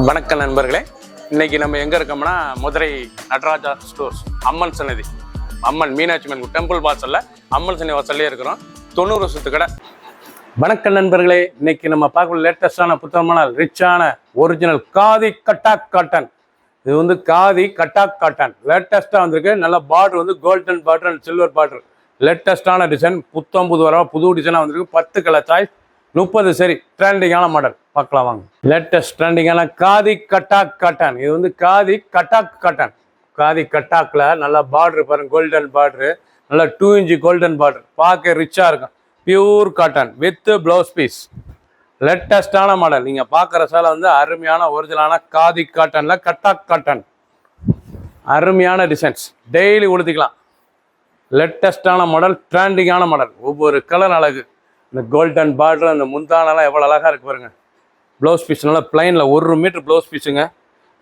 வணக்கம் நண்பர்களே, இன்னைக்கு நம்ம எங்க இருக்கோம்னா மதுரை நடராஜா ஸ்டோர்ஸ் அம்மன் சன்னதி, அம்மன் மீனாட்சி அம்மன் டெம்பிள் வாசல்ல அம்மன் சன்னதி வாசல்லே இருக்கிறோம். 90 வருஷத்து கடை. வணக்கம் நண்பர்களே, இன்னைக்கு நம்ம பார்க்க லேட்டஸ்டான புத்தகமான ரிச்சான ஒரிஜினல் காதி கட்டாக் காட்டன். இது வந்து காதி கட்டாக் காட்டன் லேட்டஸ்டா வந்திருக்கு. நல்ல பார்டர் வந்து golden border and silver border. லேட்டஸ்டான டிசைன், புது வரவா புது டிசைனாக வந்திருக்கு. 10 கலர் சாய்ஸ், 30 சரி. ட்ரெண்டிங்கான மாடல் பார்க்கலாம் வாங்க. லேட்டஸ்ட் ட்ரெண்டிங்கான காதி கட்டாக் காட்டன். இது வந்து காதி கட்டாக் காட்டன். காதி கட்டாக்ல நல்லா பார்டர் பாருங்க, கோல்டன் பார்டரு, நல்லா 2 இன்ச் கோல்டன் பார்டர். பார்க்க ரிச்சா இருக்கும். Pure cotton with blouse piece. லேட்டஸ்டான மாடல். நீங்க பார்க்குற சேலை வந்து அருமையான ஒரிஜினலான காதி காட்டன்ல கட்டாக் காட்டன். அருமையான டிசைன்ஸ், டெய்லி உடுத்திக்கலாம். லேட்டஸ்டான மாடல், ட்ரெண்டிங்கான மாடல். ஒவ்வொரு கலர் அழகு. இந்த கோல்டன் பார்டர், அந்த முந்தானெல்லாம் எவ்வளோ அழகாக இருக்குது பாருங்கள். ப்ளவுஸ் பீஸ் நல்லா பிளைனில் 1 மீட்டர் ப்ளவுஸ் பீஸுங்க.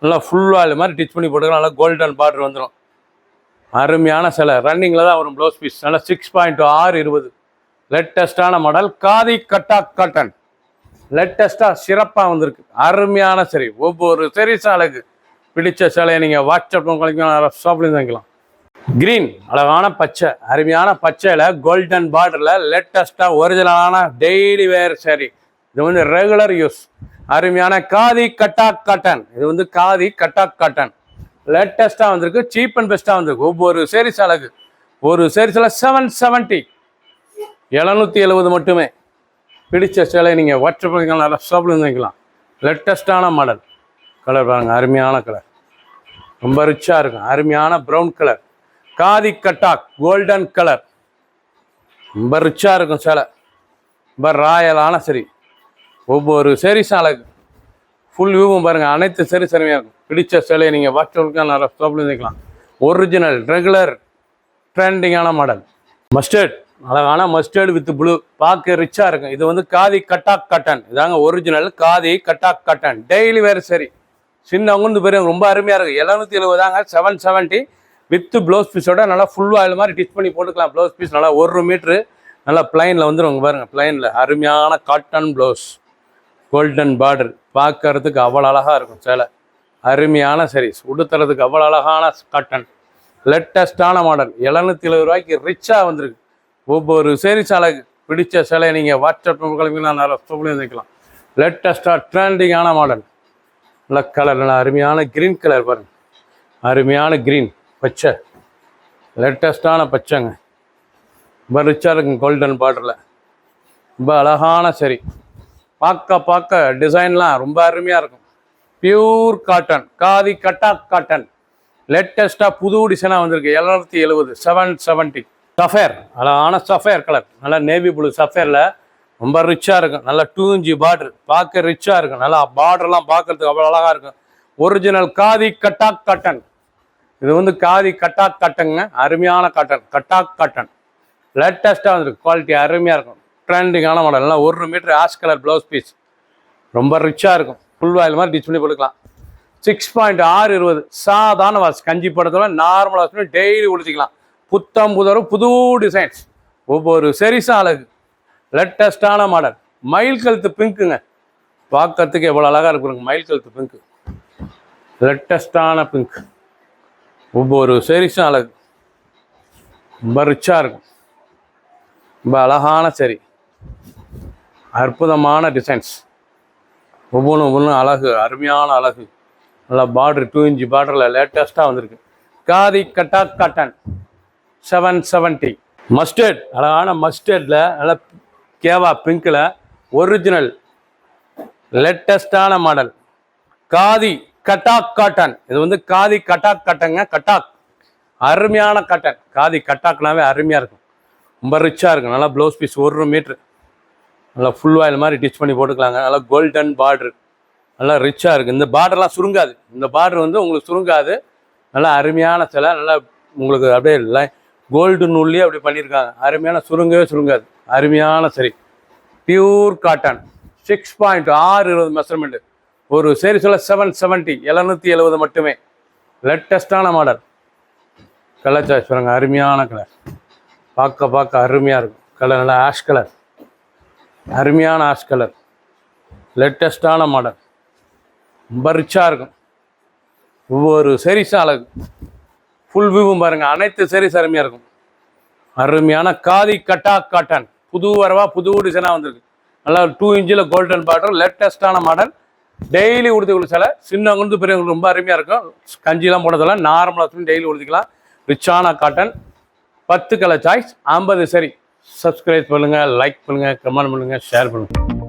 நல்லா ஃபுல் ஆயில் மாதிரி டிச் பண்ணி போட்டுக்கலாம். நல்லா கோல்டன் பார்டர் வந்துடும். அருமையான சிலை ரன்னிங்கில் தான் வரும் ப்ளவுஸ் பீஸ். நல்லா 6.620. லேட்டஸ்டான மாடல் காதி கட்டாக் காட்டன். லேட்டஸ்ட்டாக சிறப்பாக வந்திருக்கு. அருமையான சரி. ஒவ்வொரு சரிசா அழகு. பிடிச்ச சிலையை நீங்கள் வாட்ஸ்அப் ஷாப்லேருந்து வாங்கிக்கலாம். கிரீன், அழகான பச்சை, அருமையான பச்சையில் கோல்டன் பார்டரில் லேட்டஸ்ட்டாக ஒரிஜினலான டெய்லி வேர் சாரி. இது வந்து ரெகுலர் யூஸ். அருமையான காதி கட்டாக் காட்டன். இது வந்து காதி கட்டாக் காட்டன். லேட்டஸ்ட்டாக வந்திருக்கு. சீப் அண்ட் பெஸ்ட்டாக வந்திருக்கு. ஒவ்வொரு சேரீஸ் அழகு. ஒரு சேரீஸில் 770, 770 மட்டுமே. பிடிச்ச சேலை நீங்கள் வாட்ஸ்அப் ஷாப்பில் வாங்கிக்கலாம். லேட்டஸ்ட்டான மாடல். கலர் பாருங்கள், அருமையான கலர், ரொம்ப ரிச்சாக இருக்கும். அருமையான brown colour, khadi Cuttack golden colour. ரொம்ப ரிச்சாக இருக்கும் சேலை. ரொம்ப ராயலான சரி. ஒவ்வொரு சேரீஸும் அழகு. ஃபுல் வியூவும் பாருங்கள். அனைத்து சேரீஸ் அருமையாக இருக்கும். பிடிச்ச சேலையை நீங்கள் வாட்ஸ்அப்புக்கு நல்லா ஷாப்பில் இருந்துக்கலாம். ஒரிஜினல் ரெகுலர் ட்ரெண்டிங்கான மாடல். மஸ்டர்ட், அழகான மஸ்டர்டு வித் ப்ளூ. பார்க்க ரிச்சாக இருக்கும். இது வந்து காதி கட்டாக் காட்டன். இதாங்க original khadi Cuttack cotton. Daily வேறு சரி. சின்னவங்க பெரியவங்க ரொம்ப அருமையாக இருக்கும். 770 தாங்க. 770 வித் ப்ளவுஸ் பீஸோட நல்லா ஃபுல் ஆயில் மாதிரி டிச் பண்ணி போட்டுக்கலாம். ப்ளவுஸ் பீஸ் நல்லா 1 மீட்ரு நல்லா பிளைனில் வந்துடும் பாருங்கள். பிளைனில் அருமையான காட்டன் ப்ளவுஸ், கோல்டன் பார்டர். பார்க்கறதுக்கு அவ்வளோ அழகாக இருக்கும் சேலை. அருமையான சரிஸ், உடுத்துறதுக்கு அவ்வளோ அழகான காட்டன். லேட்டஸ்டான மாடல். 770 ரூபாய்க்கு ரிச்சாக வந்திருக்கு. ஒவ்வொரு சேரீஸ் அழகு. பிடிச்ச சேலையை நீங்கள் வாட்ஸ்அப் கிளம்பிலாம் நல்லா ஸ்டோப்லேயும் வந்துக்கலாம். லேட்டஸ்ட்டாக ட்ரெண்டிங்கான மாடல். நல்ல கலர், நல்லா அருமையான க்ரீன் கலர் பாருங்கள். அருமையான க்ரீன் பச்சை, லேட்டஸ்டான பச்சைங்க. ரொம்ப ரிச்சாக இருக்கும். கோல்டன் பார்டரில் ரொம்ப அழகான சரி. பார்க்க டிசைன்லாம் ரொம்ப அருமையாக இருக்கும். Pure cotton, khadi Cuttack cotton. லேட்டஸ்ட்டாக புது டிசைனாக வந்திருக்கு. 770, 770. சஃபேர், அழகான சஃபேர் கலர். நல்லா நேவி ப்ளூ சஃபேரில் ரொம்ப ரிச்சாக இருக்கும். நல்லா 2 இன்ச் பார்டர். பார்க்க ரிச்சாக இருக்கும். நல்லா பார்டர்லாம் பார்க்கறதுக்கு அவ்வளோ அழகாக இருக்கும். Original khadi Cuttack cotton. இது வந்து காதி கட்டாக் காட்டனுங்க. அருமையான காட்டன், கட்டாக் காட்டன். லேட்டஸ்ட்டாக வந்துருக்கு. குவாலிட்டி அருமையாக இருக்கும். ட்ரெண்டிங்கான மாடல். நல்லா 1 metre ash colour blouse piece. ரொம்ப ரிச்சாக இருக்கும். ஃபுல் ஆயில் மாதிரி டிச் பண்ணி போட்டுக்கலாம். 6.620. சாதாரண வாஷ். கஞ்சி படத்தோட நார்மல் வாஷ் பண்ணி டெய்லி உடுத்திக்கலாம். புத்தம் புது டிசைன்ஸ். ஒவ்வொரு சரிசா அழகு. லேட்டஸ்டான மாடல். மயில் கழுத்து பிங்க்குங்க. பார்க்கறதுக்கு எவ்வளோ அழகாக இருக்குங்க. மயில் கழுத்து பிங்க்கு. லேட்டஸ்டான பிங்க். ஒவ்வொரு சேரீஸும் அழகு. ரொம்ப ரிச்சாக இருக்கும். ரொம்ப அழகான சரி. அற்புதமான டிசைன்ஸ். ஒவ்வொன்றும் அழகு, அருமையான அழகு. நல்லா பார்டர் 2 இன்ச் பார்டரில் லேட்டஸ்ட்டாக வந்திருக்கு. காதி கட்டாக் காட்டன். 770. மஸ்டர்ட், அழகான மஸ்டர்டில் நல்லா கேவா பிங்க்கில் ஒரிஜினல் லேட்டஸ்டான மாடல் காதி கட்டாக் காட்டன். இது வந்து காதி கட்டாக் காட்டங்க. கட்டாக் அருமையான காட்டன். காதி கட்டாக்னாவே அருமையாக இருக்கும். ரொம்ப ரிச்சாக இருக்கும். நல்லா ப்ளவுஸ் பீஸ் 1 மீட்ரு நல்லா ஃபுல் ஆயில் மாதிரி டிச் பண்ணி போட்டுக்கலாங்க. நல்லா கோல்டன் பார்டர். நல்லா ரிச்சாக இருக்குது. இந்த பார்டர்லாம் சுருங்காது. இந்த பார்டர் வந்து உங்களுக்கு சுருங்காது. நல்லா அருமையான சிலை. நல்லா உங்களுக்கு அப்படியே கோல்டு நூல்லையே அப்படி பண்ணியிருக்காங்க. அருமையான சுருங்காது. அருமையான சரி. Pure cotton. 6.620 மெஷர்மெண்ட்டு. ஒரு சேரீஸில் 770, 770 மட்டுமே. லேட்டஸ்டான மாடல். கலர் சாய்ஸ் பாருங்க. அருமையான கலர். பார்க்க அருமையாக இருக்கும். கலர் நல்லா ஆஷ் கலர். அருமையான ஆஷ் கலர். லேட்டஸ்டான மாடல். ரொம்ப ரிச்சாக இருக்கும். ஒவ்வொரு சரிஸும் அழகு. ஃபுல் வியூவும் பாருங்கள், அனைத்து சரிஸ் அருமையாக இருக்கும். அருமையான காதி கட்டா காட்டன், புது வரவா புது டிசைனாக வந்திருக்கு. நல்லா 2 இன்ச்சில் கோல்டன் பார்டர், லேட்டஸ்டான மாடல். டெய்லி உடுத்திக்குள்ள சில சின்னவங்க பெரியவங்களுக்கு ரொம்ப அருமையாக இருக்கும். கஞ்சிலாம் போனதெல்லாம் நார்மலாக டெய்லி உடுத்திக்கலாம். ரிச்சான காட்டன், 10 கலர் சாய்ஸ், 50 சரி. சப்ஸ்கிரைப் பண்ணுங்கள், லைக் பண்ணுங்கள், கமெண்ட் பண்ணுங்கள், ஷேர் பண்ணுங்கள்.